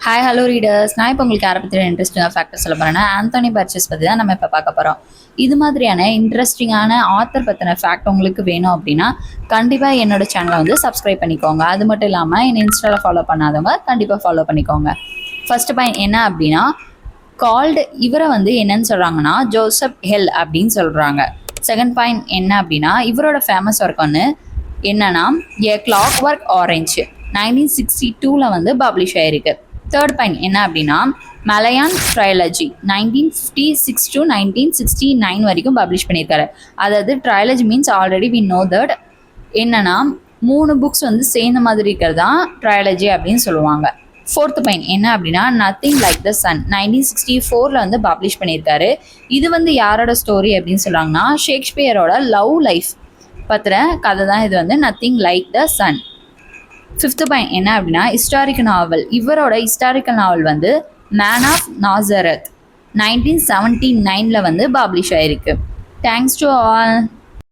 Hi hello readers. நான் இப்போ உங்களுக்கு யாரை பற்றி இன்ட்ரெஸ்டிங்காக ஃபேக்டர் சொல்ல போகிறேன்னா ஆந்தோனி பர்ச்சஸ் பற்றி தான் நம்ம இப்போ பார்க்க போகிறோம். இது மாதிரியான இன்ட்ரெஸ்டிங்கான ஆத்தர் பற்றின ஃபேக்ட் உங்களுக்கு வேணும் அப்படின்னா கண்டிப்பாக என்னோட சேனலை வந்து சப்ஸ்கிரைப் பண்ணிக்கோங்க. அது மட்டும் இல்லாமல் என்னை இன்ஸ்டாவில் ஃபாலோ பண்ணாதவங்க கண்டிப்பாக ஃபாலோ பண்ணிக்கோங்க. ஃபர்ஸ்ட் பாயிண்ட் என்ன அப்படின்னா, கால்டு இவரை வந்து என்னன்னு சொல்கிறாங்கன்னா ஜோசப் ஹெல் அப்படின்னு சொல்கிறாங்க. செகண்ட் பாயிண்ட் என்ன அப்படின்னா, இவரோட ஃபேமஸ் ஒர்க் ஒன்று என்னன்னா ஏ கிளாக் ஒர்க் ஆரஞ்சு 1962 வந்து பப்ளிஷ் ஆயிருக்கு. தேர்ட் பாயிண்ட் என்ன அப்படின்னா, மலையான் ட்ரையாலஜி 1956 to 1969 வரைக்கும் பப்ளிஷ் பண்ணியிருக்காரு. அதாவது trilogy means already we know that என்னன்னா 3 புக்ஸ் வந்து சேர்ந்த மாதிரி இருக்கிறது தான் ட்ரையாலஜி அப்படின்னு சொல்லுவாங்க. ஃபோர்த் பாயிண்ட் என்ன அப்படின்னா, நத்திங் லைக் த சன் 1964 வந்து பப்ளிஷ் பண்ணியிருக்காரு. இது வந்து யாரோட ஸ்டோரி அப்படின்னு சொல்கிறாங்கன்னா, ஷேக்ஸ்பியரோட லவ் லைஃப் பற்றின கதை தான் இது வந்து nothing like the sun. Fifth point என்ன அப்படின்னா, ஹிஸ்டாரிக்கல் நாவல். இவரோட ஹிஸ்டாரிக்கல் நாவல் வந்து மேன் ஆஃப் நாசரத் 1979 வந்து பப்ளிஷ் ஆயிருக்கு. Thanks to all.